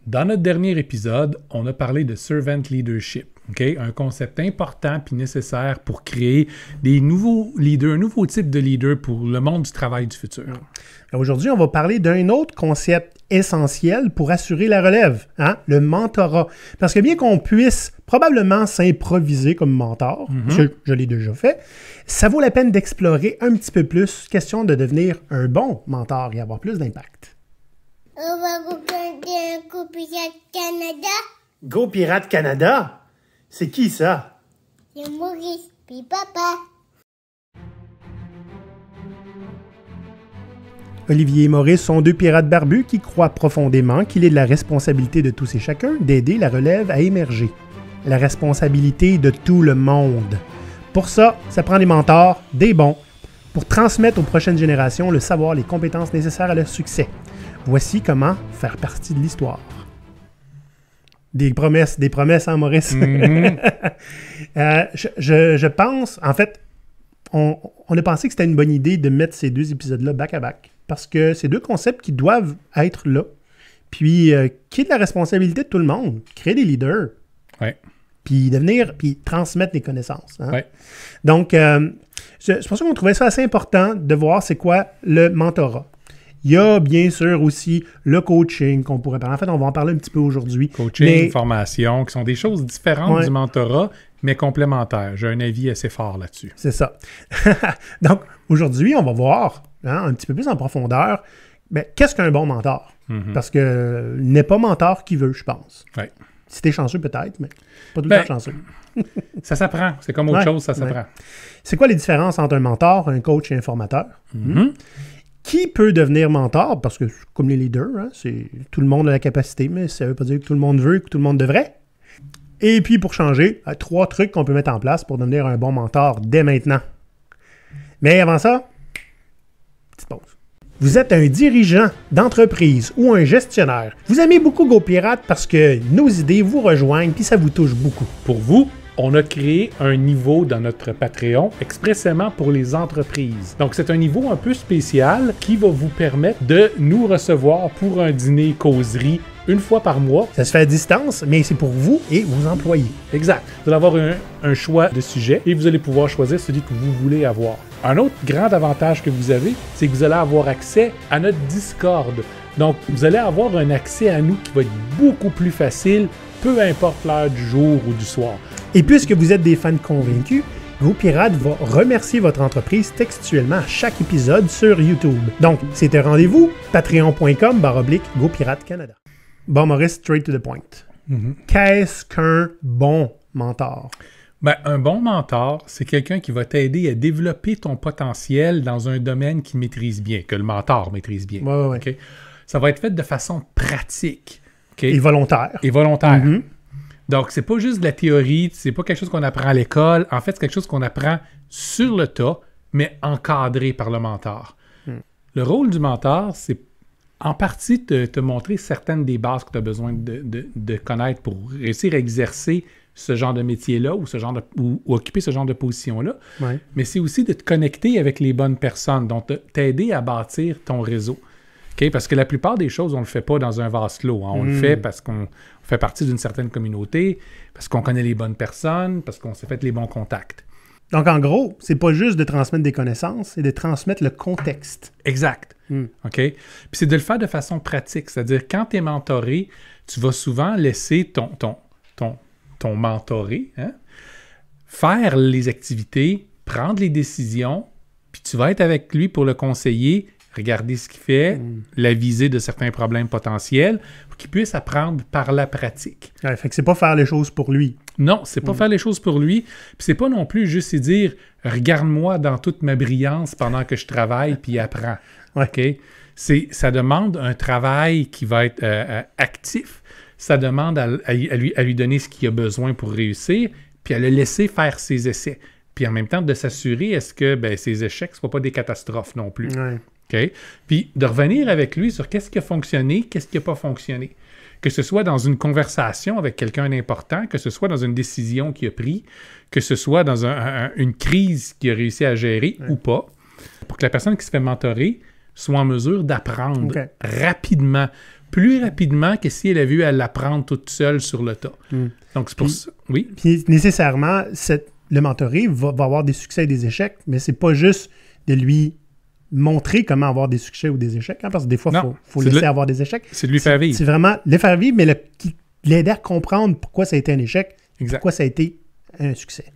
Dans notre dernier épisode, on a parlé de servant leadership, okay? Un concept important puis nécessaire pour créer des nouveaux leaders, un nouveau type de leader pour le monde du travail du futur. Aujourd'hui, on va parler d'un autre concept essentiel pour assurer la relève, hein? Le mentorat. Parce que bien qu'on puisse probablement s'improviser comme mentor, je l'ai déjà fait, ça vaut la peine d'explorer un petit peu plus, question de devenir un bon mentor et avoir plus d'impact. On va regarder un Go Pirate Canada. Go Pirate Canada? C'est qui ça? C'est Maurice, puis papa. Olivier et Maurice sont deux pirates barbus qui croient profondément qu'il est de la responsabilité de tous et chacun d'aider la relève à émerger. La responsabilité de tout le monde. Pour ça, ça prend des mentors, des bons, pour transmettre aux prochaines générations le savoir, les compétences nécessaires à leur succès. Voici comment faire partie de l'histoire. Des promesses, hein, Maurice? Je pense, en fait, on a pensé que c'était une bonne idée de mettre ces deux épisodes-là back-à-back, parce que c'est deux concepts qui doivent être là, puis qui est de la responsabilité de tout le monde, créer des leaders, puis transmettre des connaissances. Hein? Ouais. Donc, c'est pour ça qu'on trouvait ça assez important de voir c'est quoi le mentorat. Il y a bien sûr aussi le coaching qu'on pourrait parler. En fait, on va en parler un petit peu aujourd'hui. Coaching, formation, qui sont des choses différentes du mentorat, mais complémentaires. J'ai un avis assez fort là-dessus. C'est ça. Donc, aujourd'hui, on va voir un petit peu plus en profondeur, qu'est-ce qu'un bon mentor? Parce que n'est pas mentor qui veut, je pense. Ouais. Si t'es chanceux, peut-être, mais pas tout le temps chanceux. Ça s'apprend. C'est comme autre chose, ça s'apprend. C'est quoi les différences entre un mentor, un coach et un formateur? Qui peut devenir mentor? Parce que, comme les leaders, c'est tout le monde a la capacité, mais ça ne veut pas dire que tout le monde veut et que tout le monde devrait. Et puis, pour changer, 3 trucs qu'on peut mettre en place pour devenir un bon mentor dès maintenant. Mais avant ça, petite pause. Vous êtes un dirigeant d'entreprise ou un gestionnaire. Vous aimez beaucoup GoPirate parce que nos idées vous rejoignent puis ça vous touche beaucoup. Pour vous, on a créé un niveau dans notre Patreon expressément pour les entreprises. Donc, c'est un niveau un peu spécial qui va vous permettre de nous recevoir pour un dîner causerie une fois par mois. Ça se fait à distance, mais c'est pour vous et vos employés. Exact. Vous allez avoir un choix de sujet et vous allez pouvoir choisir celui que vous voulez avoir. Un autre grand avantage que vous avez, c'est que vous allez avoir accès à notre Discord. Donc, vous allez avoir un accès à nous qui va être beaucoup plus facile, peu importe l'heure du jour ou du soir. Et puisque vous êtes des fans convaincus, GoPirate va remercier votre entreprise textuellement à chaque épisode sur YouTube. Donc, c'est un rendez-vous, patreon.com/GoPirate Canada. Bon, Maurice, straight to the point. Qu'est-ce qu'un bon mentor? Un bon mentor, c'est quelqu'un qui va t'aider à développer ton potentiel dans un domaine qu'il maîtrise bien, que le mentor maîtrise bien. Ouais. Okay? Ça va être fait de façon pratique. Okay? Et volontaire. Donc, c'est pas juste de la théorie, c'est pas quelque chose qu'on apprend à l'école. En fait, c'est quelque chose qu'on apprend sur le tas, mais encadré par le mentor. Le rôle du mentor, c'est en partie de te montrer certaines des bases que tu as besoin de connaître pour réussir à exercer ce genre de métier-là ou occuper ce genre de position-là. Ouais. Mais c'est aussi de te connecter avec les bonnes personnes, donc t'aider à bâtir ton réseau. Okay? Parce que la plupart des choses, on ne le fait pas dans un vase clos. On le fait parce qu'on fait partie d'une certaine communauté, parce qu'on connaît les bonnes personnes, parce qu'on s'est fait les bons contacts. Donc, en gros, c'est pas juste de transmettre des connaissances, c'est de transmettre le contexte. Exact. OK? Puis c'est de le faire de façon pratique. C'est-à-dire, quand tu es mentoré, tu vas souvent laisser ton mentoré faire les activités, prendre les décisions, puis tu vas être avec lui pour le conseiller, regarder ce qu'il fait, l'aviser de certains problèmes potentiels, pour qu'il puisse apprendre par la pratique. Ouais, fait que c'est pas faire les choses pour lui. Non, c'est pas faire les choses pour lui, puis c'est pas non plus juste dire « regarde-moi dans toute ma brillance pendant que je travaille, puis apprends Ouais. ». OK? Ça demande un travail qui va être actif, ça demande à lui donner ce qu'il a besoin pour réussir, puis à le laisser faire ses essais. Puis en même temps, de s'assurer est-ce que ses échecs ne soient pas des catastrophes non plus. Ouais. Okay? Puis de revenir avec lui sur qu'est-ce qui a fonctionné, qu'est-ce qui n'a pas fonctionné. Que ce soit dans une conversation avec quelqu'un d'important, que ce soit dans une décision qu'il a prise, que ce soit dans une crise qu'il a réussi à gérer ou pas, pour que la personne qui se fait mentorer soit en mesure d'apprendre rapidement plus rapidement que si elle avait eu à l'apprendre toute seule sur le tas. Donc, c'est pour ça. Oui. Puis, nécessairement, le mentoré va avoir des succès et des échecs, mais c'est pas juste de lui montrer comment avoir des succès ou des échecs, hein, parce que des fois, il faut laisser avoir des échecs. C'est de lui faire vivre. C'est vraiment les faire vivre, mais l'aider à comprendre pourquoi ça a été un échec, pourquoi ça a été un succès.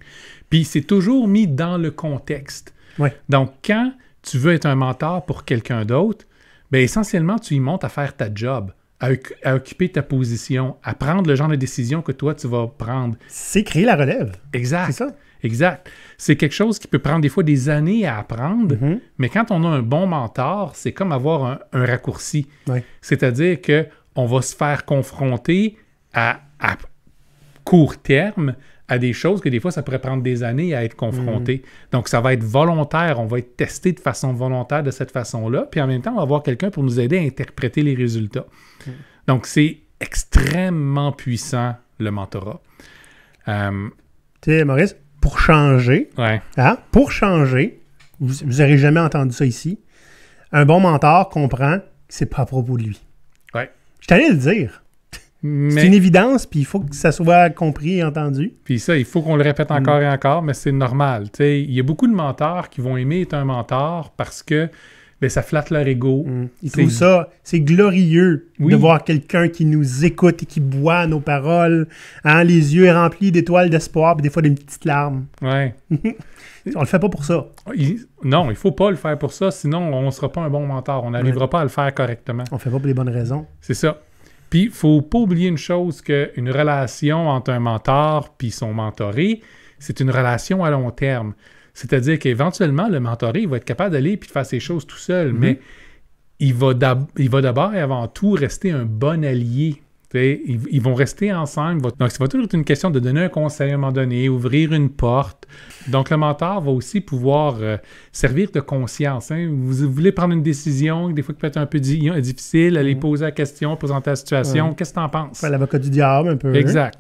Puis c'est toujours mis dans le contexte. Ouais. Donc, quand tu veux être un mentor pour quelqu'un d'autre, bien, essentiellement, tu y montes à faire ta job, à occuper ta position, à prendre le genre de décision que toi, tu vas prendre. C'est créer la relève. Exact. C'est ça. Exact. C'est quelque chose qui peut prendre des fois des années à apprendre, mais quand on a un bon mentor, c'est comme avoir un raccourci. Ouais. C'est-à-dire qu'on va se faire confronter à court terme à des choses que des fois, ça pourrait prendre des années à être confronté. Donc, ça va être volontaire. On va être testé de façon volontaire de cette façon-là. Puis en même temps, on va avoir quelqu'un pour nous aider à interpréter les résultats. Donc, c'est extrêmement puissant, le mentorat. Tu sais, Maurice, pour changer, pour changer, vous n'aurez jamais entendu ça ici, un bon mentor comprend que c'est pas à propos de lui. Ouais. Je t'allais le dire. C'est une évidence, puis il faut que ça soit compris et entendu. Puis ça, il faut qu'on le répète encore et encore, mais c'est normal. T'sais, il y a beaucoup de mentors qui vont aimer être un mentor parce que ça flatte leur ego. Ils trouvent ça, c'est glorieux de voir quelqu'un qui nous écoute et qui boit nos paroles, hein, les yeux remplis d'étoiles d'espoir, puis des fois des petites larmes. Ouais. On le fait pas pour ça. Non, il faut pas le faire pour ça, sinon on ne sera pas un bon mentor. On n'arrivera pas à le faire correctement. On le fait pas pour les bonnes raisons. C'est ça. Puis, il ne faut pas oublier une chose, qu'une relation entre un mentor puis son mentoré, c'est une relation à long terme. C'est-à-dire qu'éventuellement, le mentoré, il va être capable d'aller et de faire ses choses tout seul, mais il va d'abord et avant tout rester un bon allié. Ils vont rester ensemble. Donc, ça va toujours être une question de donner un conseil à un moment donné, ouvrir une porte. Donc, le mentor va aussi pouvoir servir de conscience. Hein. Vous voulez prendre une décision, des fois qui peut être un peu difficile, aller poser la question, présenter la situation. Qu'est-ce que tu en penses? Faire l'avocat du diable un peu. Exact.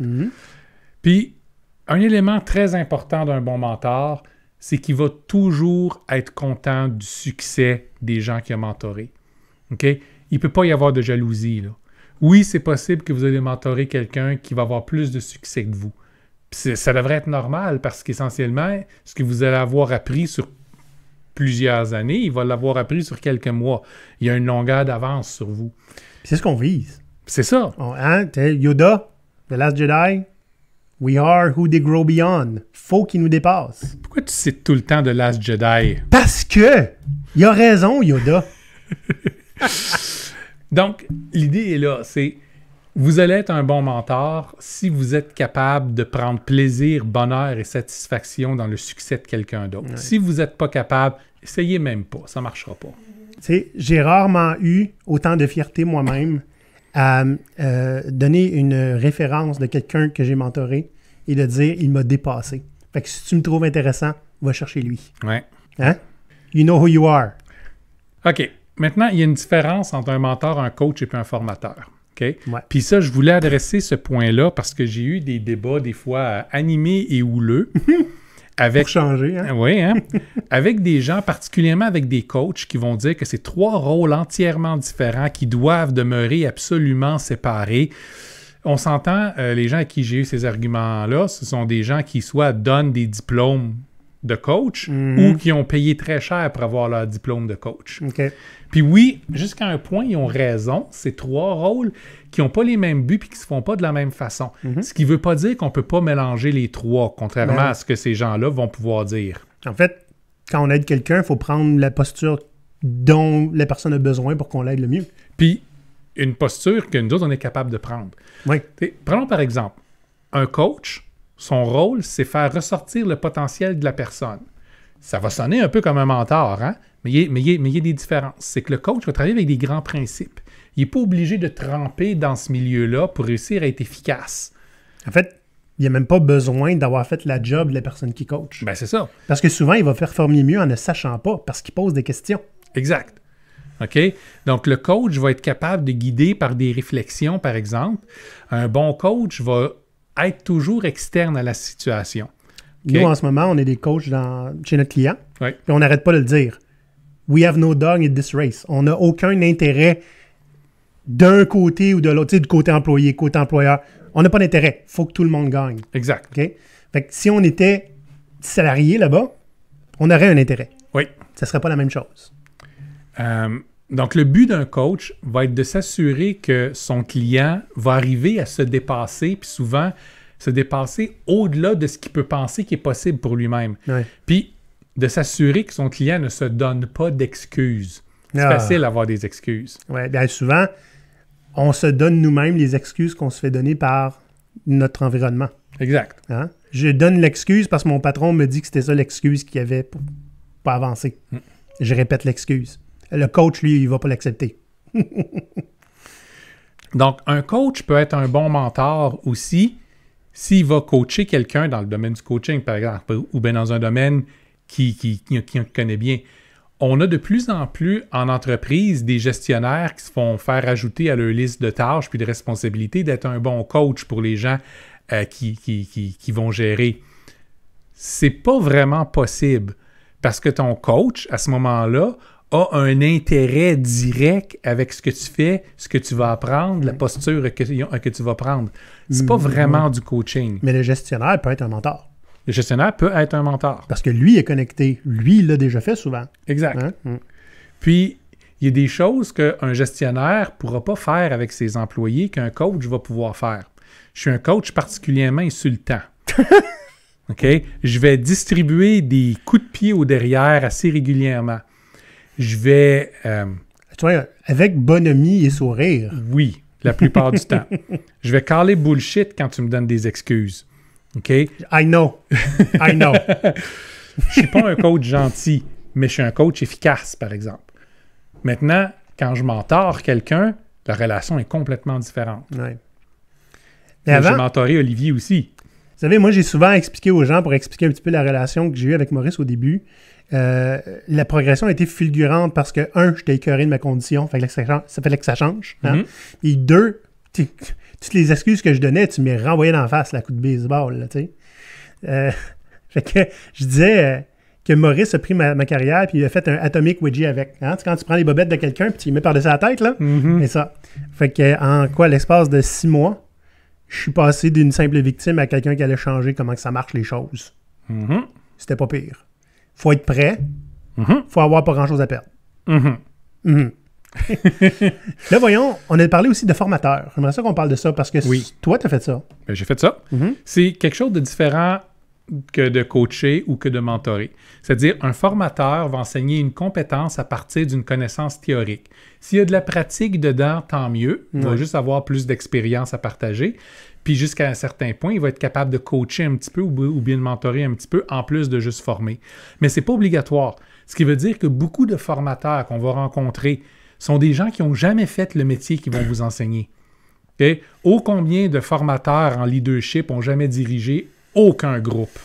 Puis, un élément très important d'un bon mentor, c'est qu'il va toujours être content du succès des gens qu'il a mentorés. OK? Il ne peut pas y avoir de jalousie, là. Oui, c'est possible que vous allez mentorer quelqu'un qui va avoir plus de succès que vous. Puis ça devrait être normal parce qu'essentiellement, ce que vous allez avoir appris sur plusieurs années, il va l'avoir appris sur quelques mois. Il y a une longueur d'avance sur vous. Puis c'est ce qu'on vise. C'est ça. Yoda, The Last Jedi, we are who they grow beyond. Faut qu'il nous dépasse. Pourquoi tu cites tout le temps The Last Jedi? Parce que il a raison, Yoda. Donc, l'idée est là, c'est vous allez être un bon mentor si vous êtes capable de prendre plaisir, bonheur et satisfaction dans le succès de quelqu'un d'autre. Ouais. Si vous n'êtes pas capable, essayez même pas, ça ne marchera pas. Tu sais, j'ai rarement eu autant de fierté moi-même à donner une référence de quelqu'un que j'ai mentoré et de dire « il m'a dépassé ». Fait que si tu me trouves intéressant, va chercher lui. Ouais. Hein? You know who you are. OK. Maintenant, il y a une différence entre un mentor, un coach et puis un formateur. Okay? Ouais. Puis ça, je voulais adresser ce point-là parce que j'ai eu des débats des fois animés et houleux. Pour changer, hein? Oui, hein? Avec des gens, particulièrement avec des coachs qui vont dire que c'est trois rôles entièrement différents qui doivent demeurer absolument séparés. On s'entend, les gens à qui j'ai eu ces arguments-là, ce sont des gens qui soit donnent des diplômes de coach ou qui ont payé très cher pour avoir leur diplôme de coach. Okay. Puis oui, jusqu'à un point, ils ont raison. C'est trois rôles qui n'ont pas les mêmes buts et qui ne se font pas de la même façon. Ce qui ne veut pas dire qu'on ne peut pas mélanger les trois, contrairement à ce que ces gens-là vont pouvoir dire. En fait, quand on aide quelqu'un, il faut prendre la posture dont la personne a besoin pour qu'on l'aide le mieux. Puis, une posture que nous autres, on est capable de prendre. Oui. Prenons par exemple, un coach, son rôle, c'est faire ressortir le potentiel de la personne. Ça va sonner un peu comme un mentor, hein? Mais il y a des différences. C'est que le coach va travailler avec des grands principes. Il n'est pas obligé de tremper dans ce milieu-là pour réussir à être efficace. En fait, il n'y a même pas besoin d'avoir fait la job de la personne qui coach. Ben c'est ça. Parce que souvent, il va performer mieux en ne sachant pas, parce qu'il pose des questions. Exact. OK? Donc, le coach va être capable de guider par des réflexions, par exemple. Un bon coach va être toujours externe à la situation. Okay? Nous, en ce moment, on est des coachs chez notre client. Oui. Puis on n'arrête pas de le dire. We have no dog in this race. On n'a aucun intérêt d'un côté ou de l'autre, tu sais, du côté employé, côté employeur. On n'a pas d'intérêt. Il faut que tout le monde gagne. Exact. OK? Fait que si on était salarié là-bas, on aurait un intérêt. Oui. Ça ne serait pas la même chose. Donc, le but d'un coach va être de s'assurer que son client va arriver à se dépasser, puis souvent se dépasser au-delà de ce qu'il peut penser qui est possible pour lui-même. Ouais. Puis, de s'assurer que son client ne se donne pas d'excuses. C'est facile d'avoir des excuses. Ouais, bien souvent, on se donne nous-mêmes les excuses qu'on se fait donner par notre environnement. Exact. Hein? Je donne l'excuse parce que mon patron me dit que c'était ça l'excuse qu'il y avait pour pas avancer. Je répète l'excuse. Le coach, lui, il ne va pas l'accepter. Donc, un coach peut être un bon mentor aussi s'il va coacher quelqu'un dans le domaine du coaching, par exemple, ou bien dans un domaine qui connaît bien. On a de plus en plus en entreprise des gestionnaires qui se font faire ajouter à leur liste de tâches puis de responsabilités d'être un bon coach pour les gens qui vont gérer. C'est pas vraiment possible parce que ton coach, à ce moment-là, a un intérêt direct avec ce que tu fais, ce que tu vas apprendre, la posture que tu vas prendre. C'est pas vraiment du coaching. Mais le gestionnaire peut être un mentor. Le gestionnaire peut être un mentor. Parce que lui est connecté. Lui, il l'a déjà fait souvent. Exact. Hein? Puis, il y a des choses qu'un gestionnaire ne pourra pas faire avec ses employés qu'un coach va pouvoir faire. Je suis un coach particulièrement insultant. OK? Je vais distribuer des coups de pied au derrière assez régulièrement. Je vais... Tu vois, avec bonhomie et sourire. Oui, la plupart du temps. Je vais caler bullshit quand tu me donnes des excuses. OK? I know. I know. Je suis pas un coach gentil, mais je suis un coach efficace, par exemple. Maintenant, quand je mentore quelqu'un, la relation est complètement différente. Ouais. J'ai mentoré Olivier aussi. Vous savez, moi, j'ai souvent expliqué aux gens, pour expliquer un petit peu la relation que j'ai eue avec Maurice au début, la progression a été fulgurante parce que, j'étais écœuré de ma condition, ça fallait que ça change. Hein? Et deux, toutes les excuses que je donnais, tu m'es renvoyé d'en face la coup de baseball. Là, fait que je disais que Maurice a pris ma carrière puis il a fait un atomic wedgie avec. Hein? Quand tu prends les bobettes de quelqu'un puis tu les mets par-dessus la tête, là, et ça. Fait que en l'espace de 6 mois, je suis passé d'une simple victime à quelqu'un qui allait changer comment que ça marche les choses. C'était pas pire. Faut être prêt. Faut avoir pas grand-chose à perdre. Là, voyons, on a parlé aussi de formateur. J'aimerais ça qu'on parle de ça parce que toi, tu as fait ça. Ben, j'ai fait ça. C'est quelque chose de différent que de coacher ou que de mentorer. C'est-à-dire, un formateur va enseigner une compétence à partir d'une connaissance théorique. S'il y a de la pratique dedans, tant mieux. Il va juste avoir plus d'expérience à partager. Puis jusqu'à un certain point, il va être capable de coacher un petit peu ou bien de mentorer un petit peu en plus de juste former. Mais c'est pas obligatoire. Ce qui veut dire que beaucoup de formateurs qu'on va rencontrer sont des gens qui n'ont jamais fait le métier qu'ils vont vous enseigner. Okay? Ô combien de formateurs en leadership n'ont jamais dirigé aucun groupe.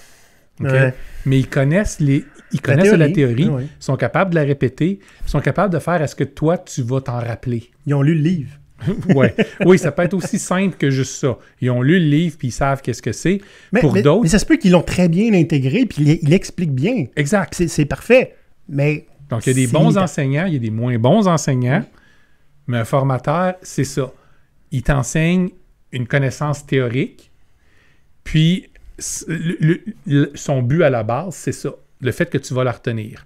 Okay? Ouais. Mais ils connaissent la théorie, sont capables de la répéter, sont capables de faire à ce que toi, tu vas t'en rappeler. Ils ont lu le livre. Oui, ça peut être aussi simple que juste ça. Ils ont lu le livre puis ils savent qu'est-ce que c'est. Mais d'autres... Mais ça se peut qu'ils l'ont très bien intégré puis il l'explique bien. Exact. C'est parfait. Mais donc, il y a des bons enseignants, il y a des moins bons enseignants, mais un formateur, c'est ça. Il t'enseigne une connaissance théorique, puis son but à la base, c'est ça, le fait que tu vas la retenir.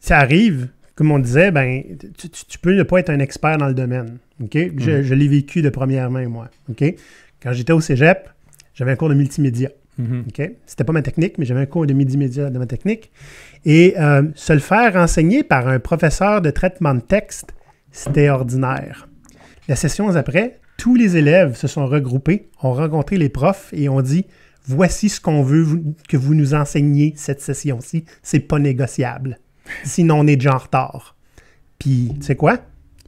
Ça arrive, comme on disait, tu peux ne pas être un expert dans le domaine. Okay? Je l'ai vécu de première main, moi. Okay? Quand j'étais au cégep, j'avais un cours de multimédia. Okay? C'était pas ma technique, mais j'avais un cours de multimédia de ma technique. Et se le faire enseigner par un professeur de traitement de texte, c'était ordinaire. La session après, tous les élèves se sont regroupés, ont rencontré les profs et ont dit « Voici ce qu'on veut que vous nous enseigniez cette session-ci. C'est pas négociable. Sinon, on est déjà en retard. » Puis, tu sais quoi?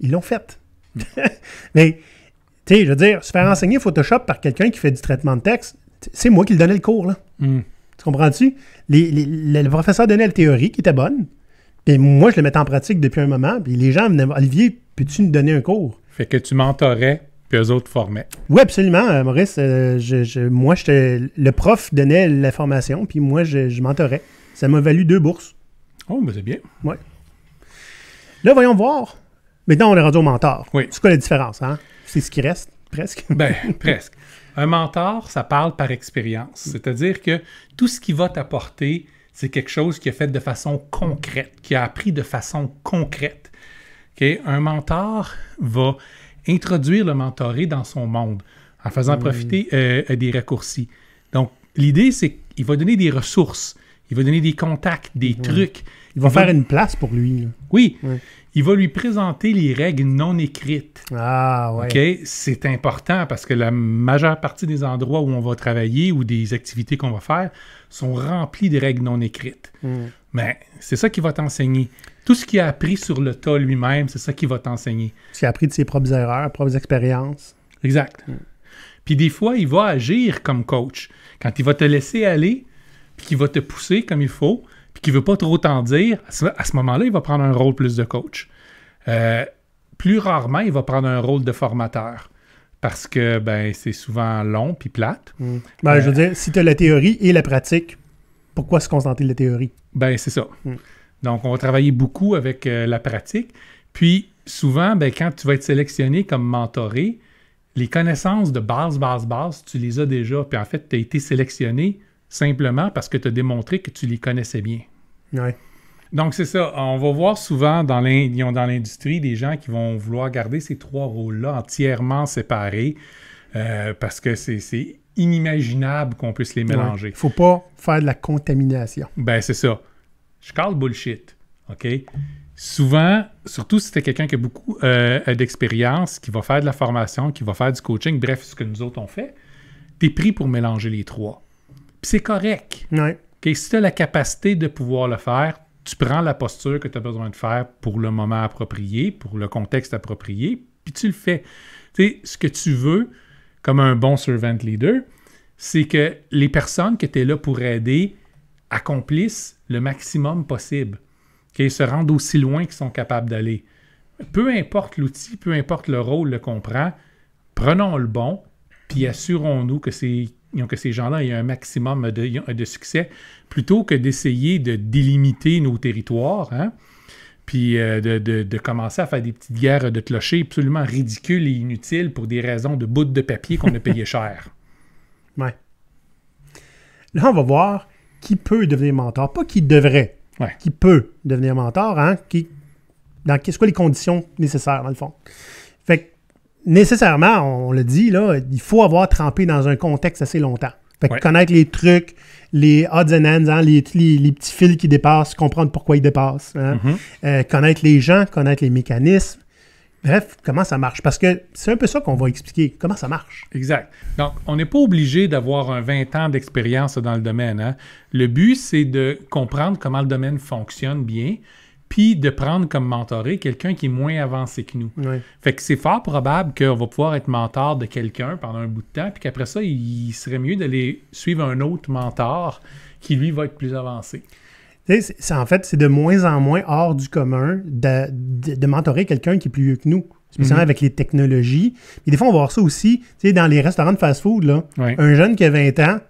Ils l'ont fait. Mais, tu sais, je veux dire, se faire enseigner Photoshop par quelqu'un qui fait du traitement de texte, c'est moi qui le donnais le cours, là. Tu comprends-tu? Le professeur donnait la théorie qui était bonne, puis moi, je le mettais en pratique depuis un moment, puis les gens venaient « Olivier, peux-tu nous donner un cours? » Fait que tu mentorais, puis eux autres formaient. Oui, absolument, Maurice. Moi, le prof donnait l'information, puis moi, je mentorais. Ça m'a valu 2 bourses. Oh, ben c'est bien. Oui. Là, voyons voir. Maintenant, on est rendu au mentor. Oui. C'est quoi la différence, hein? C'est ce qui reste, presque. Ben, presque. Un mentor, ça parle par expérience. C'est-à-dire que tout ce qu'il va t'apporter, c'est quelque chose qu'il a fait de façon concrète, qu'il a appris de façon concrète. Okay? Un mentor va introduire le mentoré dans son monde en faisant profiter des raccourcis. Donc, l'idée, c'est qu'il va donner des ressources, il va donner des contacts, des trucs. Il va faire une place pour lui. Là. Oui. Ouais. Il va lui présenter les règles non écrites. Ah, ouais. OK? C'est important parce que la majeure partie des endroits où on va travailler ou des activités qu'on va faire sont remplis de règles non écrites. Mais c'est ça qu'il va t'enseigner. Tout ce qu'il a appris sur le tas lui-même, c'est ça qu'il va t'enseigner. Il a appris de ses propres erreurs, propres expériences. Exact. Puis des fois, il va agir comme coach. Quand il va te laisser aller, puis qu'il va te pousser comme il faut, puis qu'il ne veut pas trop t'en dire, à ce moment-là, il va prendre un rôle plus de coach. Plus rarement, il va prendre un rôle de formateur parce que c'est souvent long puis plate. Ben, je veux dire, si tu as la théorie et la pratique, pourquoi se contenter de la théorie? Ben, c'est ça. Donc, on va travailler beaucoup avec la pratique. Puis, souvent, quand tu vas être sélectionné comme mentoré, les connaissances de base, tu les as déjà. Puis, en fait, tu as été sélectionné simplement parce que tu as démontré que tu les connaissais bien. Ouais. Donc, c'est ça. On va voir souvent dans l'industrie des gens qui vont vouloir garder ces trois rôles-là entièrement séparés parce que c'est inimaginable qu'on puisse les mélanger. Il ne faut pas faire de la contamination. Ben, c'est ça. Je parle bullshit. OK? Souvent, surtout si c'était quelqu'un qui a beaucoup d'expérience, qui va faire de la formation, qui va faire du coaching, bref, ce que nous autres on fait, tu es pris pour mélanger les trois. Puis c'est correct. Ouais. Okay? Si tu as la capacité de pouvoir le faire, tu prends la posture que tu as besoin de faire pour le moment approprié, pour le contexte approprié, puis tu le fais. Tu sais, ce que tu veux, comme un bon servant leader, c'est que les personnes que tu es là pour aider accomplissent le maximum possible, qu'ils se rendent aussi loin qu'ils sont capables d'aller. Peu importe l'outil, peu importe le rôle qu'on prend, prenons le bon, puis assurons-nous que ces gens-là aient un maximum de succès, plutôt que d'essayer de délimiter nos territoires, hein? Puis de commencer à faire des petites guerres de clochers absolument ridicules et inutiles pour des raisons de bouts de papier qu'on a payé cher. Ouais. Là, on va voir qui peut devenir mentor, pas qui devrait, qui peut devenir mentor, hein? C'est quoi les conditions nécessaires, dans le fond. Fait que, nécessairement, on le dit, là, il faut avoir trempé dans un contexte assez longtemps. Fait que connaître les trucs, les odds and ends, hein, les petits fils qui dépassent, comprendre pourquoi ils dépassent. Hein? Connaître les gens, connaître les mécanismes. Bref, comment ça marche? Parce que c'est un peu ça qu'on va expliquer. Comment ça marche? Exact. Donc, on n'est pas obligé d'avoir un 20 ans d'expérience dans le domaine. Hein? Le but, c'est de comprendre comment le domaine fonctionne bien, puis de prendre comme mentoré quelqu'un qui est moins avancé que nous. Ouais. Fait que c'est fort probable qu'on va pouvoir être mentor de quelqu'un pendant un bout de temps, puis qu'après ça, il serait mieux d'aller suivre un autre mentor qui, lui, va être plus avancé. En fait, c'est de moins en moins hors du commun de mentorer quelqu'un qui est plus vieux que nous, spécialement avec les technologies. Puis des fois, on va voir ça aussi dans les restaurants de fast-food. Là, un jeune qui a 20 ans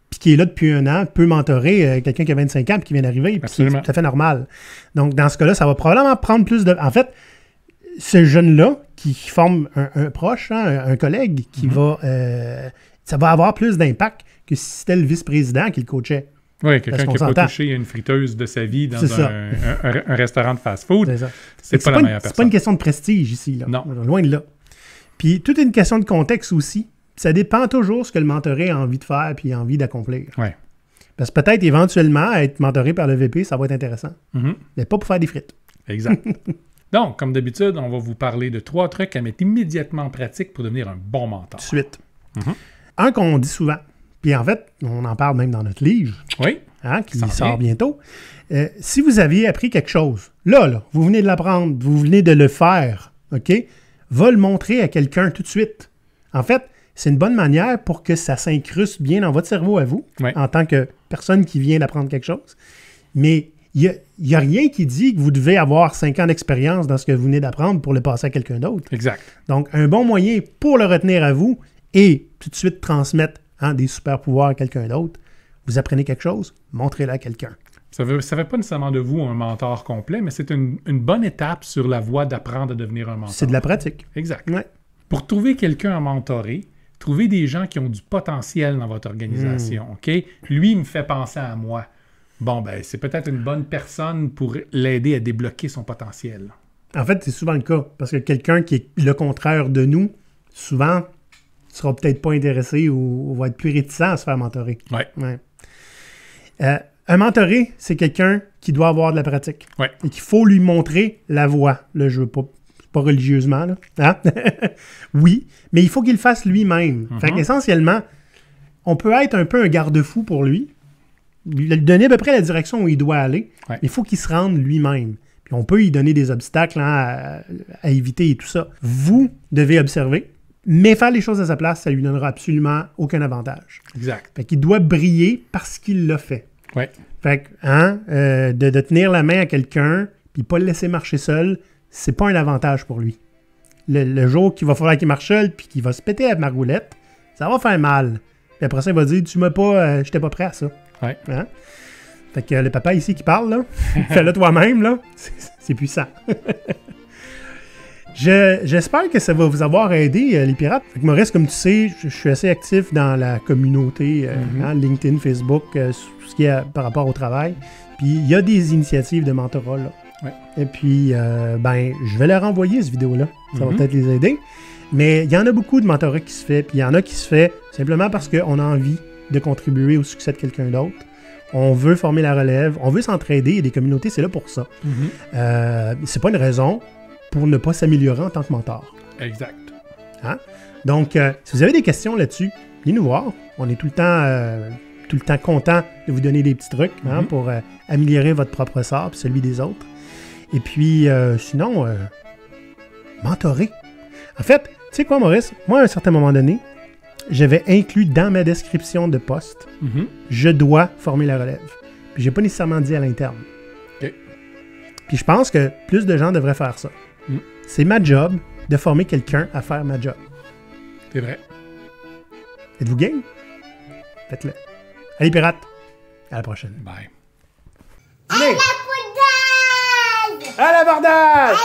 puis qui est là depuis un an peut mentorer quelqu'un qui a 25 ans puis qui vient d'arriver. C'est tout à fait normal. Donc, dans ce cas-là, ça va probablement prendre plus de... En fait, ce jeune-là qui forme un proche, hein, un collègue, qui va... ça va avoir plus d'impact que si c'était le vice-président qui le coachait. Oui, quelqu'un qui n'a pas touché une friteuse de sa vie dans un restaurant de fast-food. C'est ça. C'est pas la meilleure personne. C'est pas une question de prestige ici. Là. Non. Loin de là. Puis, toute une question de contexte aussi. Ça dépend toujours ce que le mentoré a envie de faire puis a envie d'accomplir. Oui. Parce que peut-être, éventuellement, être mentoré par le VP, ça va être intéressant. Mais pas pour faire des frites. Exact. Donc, comme d'habitude, on va vous parler de 3 trucs à mettre immédiatement en pratique pour devenir un bon mentor. Suite. Un qu'on dit souvent, puis en fait, on en parle même dans notre livre, qui sort bientôt. Si vous aviez appris quelque chose, là, vous venez de l'apprendre, vous venez de le faire, OK? Va le montrer à quelqu'un tout de suite. En fait, c'est une bonne manière pour que ça s'incruste bien dans votre cerveau à vous, en tant que personne qui vient d'apprendre quelque chose. Mais il n'y a rien qui dit que vous devez avoir 5 ans d'expérience dans ce que vous venez d'apprendre pour le passer à quelqu'un d'autre. Exact. Donc, un bon moyen pour le retenir à vous et tout de suite transmettre des super pouvoirs à quelqu'un d'autre. Vous apprenez quelque chose, montrez-le à quelqu'un. Ça fait pas nécessairement de vous un mentor complet, mais c'est une bonne étape sur la voie d'apprendre à devenir un mentor. C'est de la pratique. Exact. Ouais. Pour trouver quelqu'un à mentorer, trouvez des gens qui ont du potentiel dans votre organisation, OK? Lui, il me fait penser à moi. Bon, ben, c'est peut-être une bonne personne pour l'aider à débloquer son potentiel. En fait, c'est souvent le cas. Parce que quelqu'un qui est le contraire de nous, souvent, ne sera peut-être pas intéressé ou va être plus réticent à se faire mentorer. Ouais. Ouais. Un mentoré, c'est quelqu'un qui doit avoir de la pratique. Ouais. Et qu'il faut lui montrer la voie. Là, je veux pas religieusement, là. Hein? Oui, mais il faut qu'il le fasse lui-même. Fait qu'essentiellement, on peut être un peu un garde-fou pour lui, lui donner à peu près la direction où il doit aller. Ouais. Il faut qu'il se rende lui-même. Puis on peut lui donner des obstacles à éviter et tout ça. Vous devez observer, mais faire les choses à sa place, ça lui donnera absolument aucun avantage. Exact. Fait qu'il doit briller parce qu'il l'a fait. Ouais. Fait que, de tenir la main à quelqu'un, puis pas le laisser marcher seul, c'est pas un avantage pour lui. Le jour qu'il va falloir qu'il marche seul, puis qu'il va se péter la margoulette, ça va faire mal. Puis après ça, il va dire, tu m'as pas, j'étais pas prêt à ça. Ouais. Hein? Fait que le papa ici qui parle, là, fais-le toi-même, là, c'est puissant. J'espère que ça va vous avoir aidé, les pirates. Fait que Maurice, comme tu sais, je suis assez actif dans la communauté, LinkedIn, Facebook, tout ce qui est par rapport au travail. Puis il y a des initiatives de mentorat, là. Ouais. Et puis, je vais leur envoyer cette vidéo-là. Ça va peut-être les aider. Mais il y en a beaucoup de mentorat qui se fait. Puis il y en a qui se fait simplement parce qu'on a envie de contribuer au succès de quelqu'un d'autre. On veut former la relève. On veut s'entraider. Et des communautés, c'est là pour ça. C'est pas une raison pour ne pas s'améliorer en tant que mentor. Exact. Hein? Donc, si vous avez des questions là-dessus, venez nous voir. On est tout le temps content de vous donner des petits trucs pour améliorer votre propre sort et celui des autres. Et puis, sinon, mentorer. En fait, tu sais quoi, Maurice? Moi, à un certain moment donné, j'avais inclus dans ma description de poste, je dois former la relève. Puis, j'ai pas nécessairement dit à l'interne. OK. Puis, je pense que plus de gens devraient faire ça. C'est ma job de former quelqu'un à faire ma job. C'est vrai. Êtes-vous game? Faites-le. Allez, pirates! À la prochaine. Bye. Allez! La poudre! À l'abordage!